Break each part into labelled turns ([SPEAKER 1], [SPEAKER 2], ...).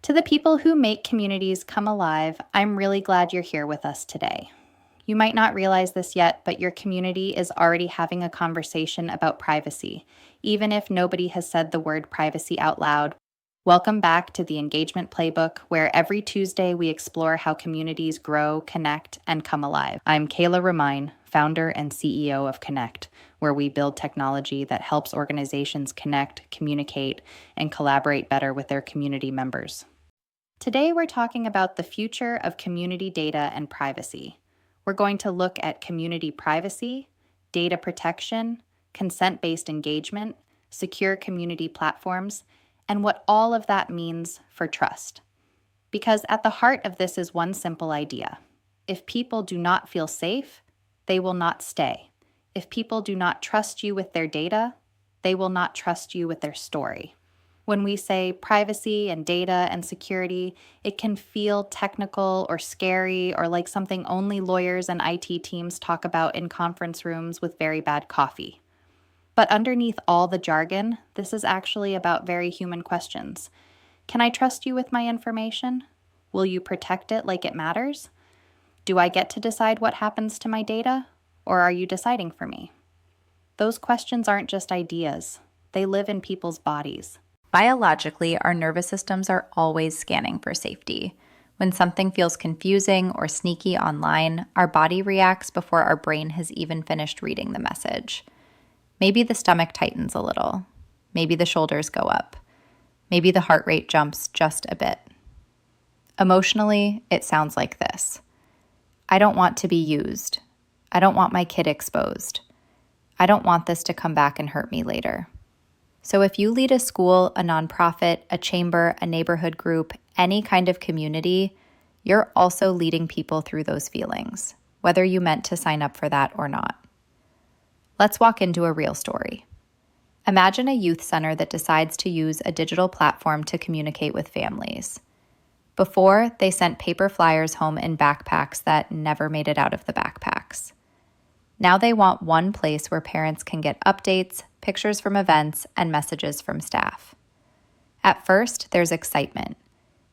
[SPEAKER 1] To the people who make communities come alive, I'm really glad you're here with us today. You might not realize this yet, but your community is already having a conversation about privacy, even if nobody has said the word privacy out loud. Welcome back to the Engagement Playbook, where every Tuesday we explore how communities grow, connect, and come alive. I'm Kailah Romine, founder and CEO of Kannect, where we build technology that helps organizations connect, communicate, and collaborate better with their community members. Today, we're talking about the future of community data and privacy. We're going to look at community privacy, data protection, consent-based engagement, secure community platforms, and what all of that means for trust. Because at the heart of this is one simple idea. If people do not feel safe, they will not stay. If people do not trust you with their data, they will not trust you with their story. When we say privacy and data and security, it can feel technical or scary or like something only lawyers and IT teams talk about in conference rooms with very bad coffee. But underneath all the jargon, this is actually about very human questions. Can I trust you with my information? Will you protect it like it matters? Do I get to decide what happens to my data? Or are you deciding for me? Those questions aren't just ideas. They live in people's bodies.
[SPEAKER 2] Biologically, our nervous systems are always scanning for safety. When something feels confusing or sneaky online, our body reacts before our brain has even finished reading the message. Maybe the stomach tightens a little. Maybe the shoulders go up. Maybe the heart rate jumps just a bit. Emotionally, it sounds like this. I don't want to be used. I don't want my kid exposed. I don't want this to come back and hurt me later. So if you lead a school, a nonprofit, a chamber, a neighborhood group, any kind of community, you're also leading people through those feelings, whether you meant to sign up for that or not. Let's walk into a real story. Imagine a youth center that decides to use a digital platform to communicate with families. Before, they sent paper flyers home in backpacks that never made it out of the backpacks. Now they want one place where parents can get updates, pictures from events, and messages from staff. At first, there's excitement.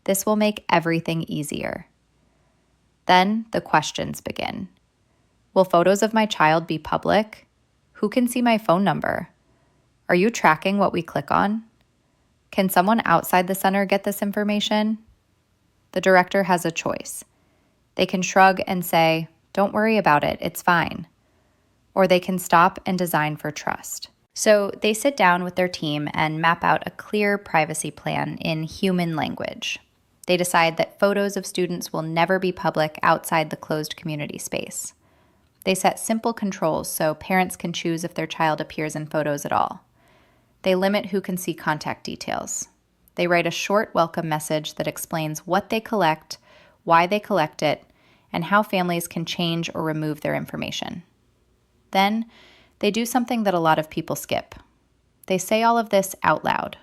[SPEAKER 2] This will make everything easier. Then the questions begin. Will photos of my child be public? Who can see my phone number? Are you tracking what we click on? Can someone outside the center get this information? The director has a choice. They can shrug and say, "Don't worry about it, it's fine." Or they can stop and design for trust. So they sit down with their team and map out a clear privacy plan in human language. They decide that photos of students will never be public outside the closed community space. They set simple controls so parents can choose if their child appears in photos at all. They limit who can see contact details. They write a short welcome message that explains what they collect, why they collect it, and how families can change or remove their information. Then, they do something that a lot of people skip. They say all of this out loud,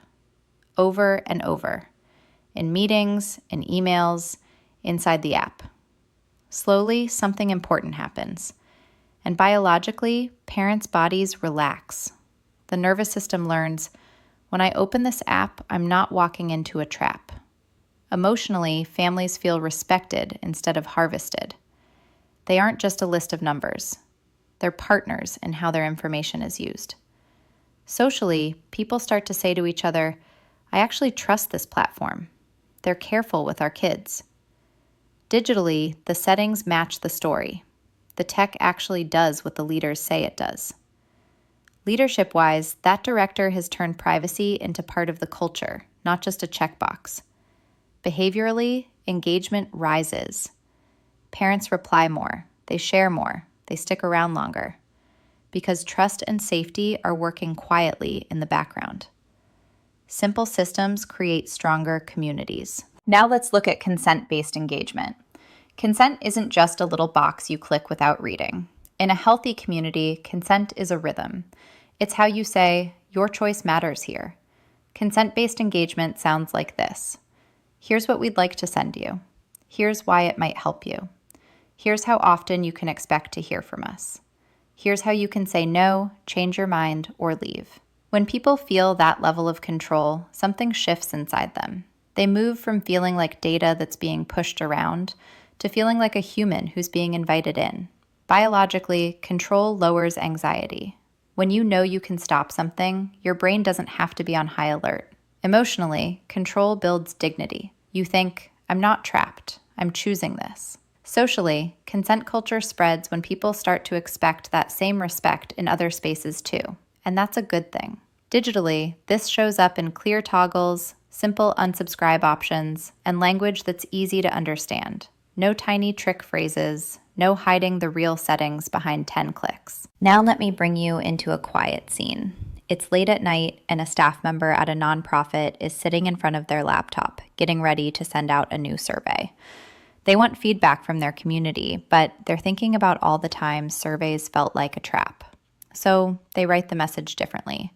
[SPEAKER 2] over and over, in meetings, in emails, inside the app. Slowly, something important happens. And biologically, parents' bodies relax. The nervous system learns, when I open this app, I'm not walking into a trap. Emotionally, families feel respected instead of harvested. They aren't just a list of numbers. They're partners in how their information is used. Socially, people start to say to each other, I actually trust this platform. They're careful with our kids. Digitally, the settings match the story. The tech actually does what the leaders say it does. Leadership-wise, that director has turned privacy into part of the culture, not just a checkbox. Behaviorally, engagement rises. Parents reply more. They share more. They stick around longer. Because trust and safety are working quietly in the background. Simple systems create stronger communities. Now let's look at consent-based engagement. Consent isn't just a little box you click without reading. In a healthy community, consent is a rhythm. It's how you say, your choice matters here. Consent-based engagement sounds like this. Here's what we'd like to send you. Here's why it might help you. Here's how often you can expect to hear from us. Here's how you can say no, change your mind, or leave. When people feel that level of control, something shifts inside them. They move from feeling like data that's being pushed around to feeling like a human who's being invited in. Biologically, control lowers anxiety. When you know you can stop something, your brain doesn't have to be on high alert. Emotionally, control builds dignity. You think, I'm not trapped, I'm choosing this. Socially, consent culture spreads when people start to expect that same respect in other spaces too, and that's a good thing. Digitally, this shows up in clear toggles, simple unsubscribe options, and language that's easy to understand. No tiny trick phrases, no hiding the real settings behind 10 clicks. Now let me bring you into a quiet scene. It's late at night, and a staff member at a nonprofit is sitting in front of their laptop, getting ready to send out a new survey. They want feedback from their community, but they're thinking about all the times surveys felt like a trap. So they write the message differently.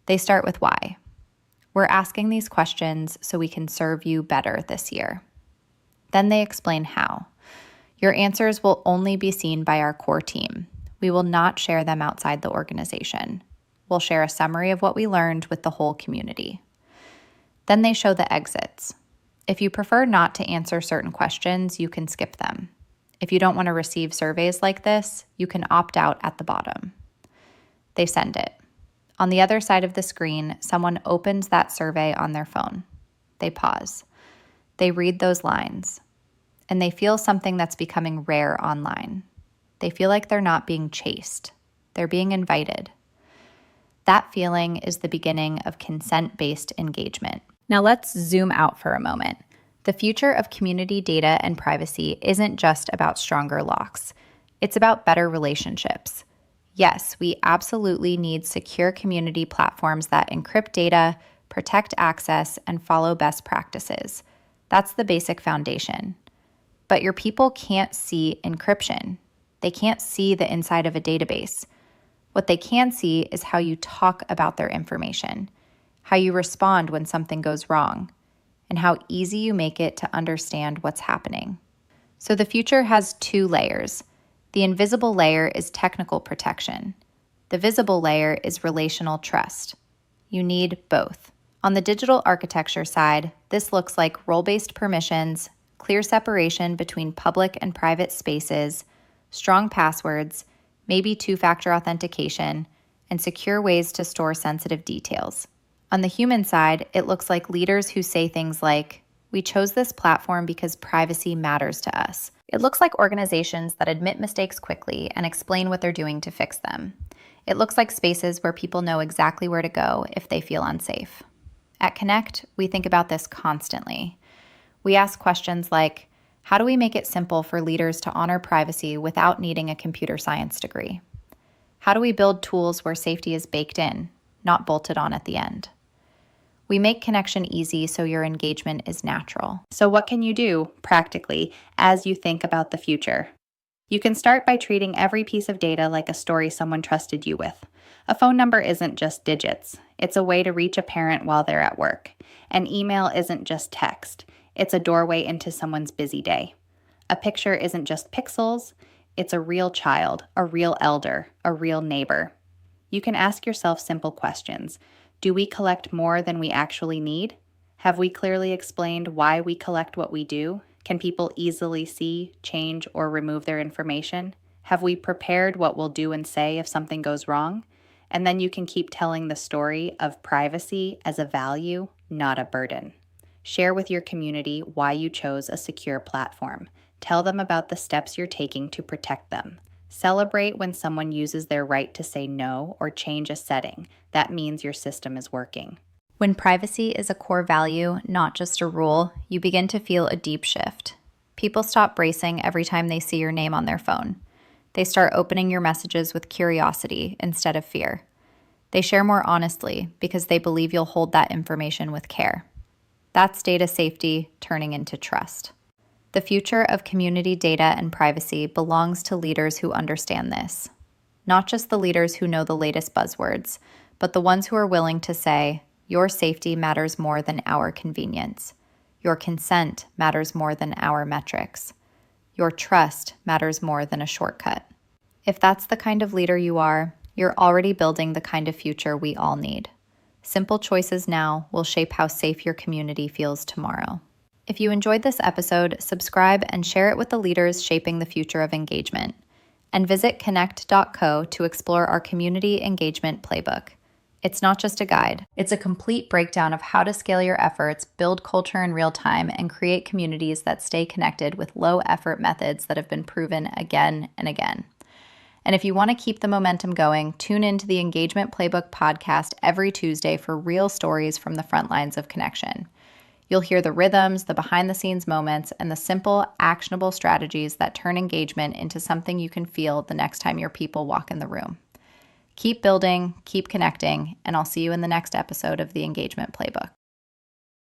[SPEAKER 2] They start with why. We're asking these questions so we can serve you better this year. Then they explain how. Your answers will only be seen by our core team. We will not share them outside the organization. We'll share a summary of what we learned with the whole community. Then they show the exits. If you prefer not to answer certain questions, you can skip them. If you don't want to receive surveys like this, you can opt out at the bottom. They send it. On the other side of the screen, someone opens that survey on their phone. They pause. They read those lines. And they feel something that's becoming rare online. They feel like they're not being chased. They're being invited. That feeling is the beginning of consent-based engagement. Now let's zoom out for a moment. The future of community data and privacy isn't just about stronger locks. It's about better relationships. Yes, we absolutely need secure community platforms that encrypt data, protect access, and follow best practices. That's the basic foundation. But your people can't see encryption. They can't see the inside of a database. What they can see is how you talk about their information, how you respond when something goes wrong, and how easy you make it to understand what's happening. So the future has two layers. The invisible layer is technical protection. The visible layer is relational trust. You need both. On the digital architecture side, this looks like role-based permissions, clear separation between public and private spaces, strong passwords, maybe two-factor authentication, and secure ways to store sensitive details. On the human side, it looks like leaders who say things like, "We chose this platform because privacy matters to us." It looks like organizations that admit mistakes quickly and explain what they're doing to fix them. It looks like spaces where people know exactly where to go if they feel unsafe. At Kannect, we think about this constantly. We ask questions like, how do we make it simple for leaders to honor privacy without needing a computer science degree? How do we build tools where safety is baked in, not bolted on at the end? We make connection easy so your engagement is natural.
[SPEAKER 1] So what can you do, practically, as you think about the future? You can start by treating every piece of data like a story someone trusted you with. A phone number isn't just digits. It's a way to reach a parent while they're at work. An email isn't just text. It's a doorway into someone's busy day. A picture isn't just pixels. It's a real child, a real elder, a real neighbor. You can ask yourself simple questions. Do we collect more than we actually need? Have we clearly explained why we collect what we do? Can people easily see, change, or remove their information? Have we prepared what we'll do and say if something goes wrong? And then you can keep telling the story of privacy as a value, not a burden. Share with your community why you chose a secure platform. Tell them about the steps you're taking to protect them. Celebrate when someone uses their right to say no or change a setting. That means your system is working.
[SPEAKER 2] When privacy is a core value, not just a rule, you begin to feel a deep shift. People stop bracing every time they see your name on their phone. They start opening your messages with curiosity instead of fear. They share more honestly because they believe you'll hold that information with care. That's data safety turning into trust. The future of community data and privacy belongs to leaders who understand this. Not just the leaders who know the latest buzzwords, but the ones who are willing to say, your safety matters more than our convenience. Your consent matters more than our metrics. Your trust matters more than a shortcut. If that's the kind of leader you are, you're already building the kind of future we all need. Simple choices now will shape how safe your community feels tomorrow. If you enjoyed this episode, subscribe and share it with the leaders shaping the future of engagement. And visit kannect.co to explore our community engagement playbook. It's not just a guide, it's a complete breakdown of how to scale your efforts, build culture in real time, and create communities that stay connected with low-effort methods that have been proven again and again. And if you want to keep the momentum going, tune into the Engagement Playbook podcast every Tuesday for real stories from the front lines of connection. You'll hear the rhythms, the behind-the-scenes moments, and the simple, actionable strategies that turn engagement into something you can feel the next time your people walk in the room. Keep building, keep connecting, and I'll see you in the next episode of the Engagement Playbook.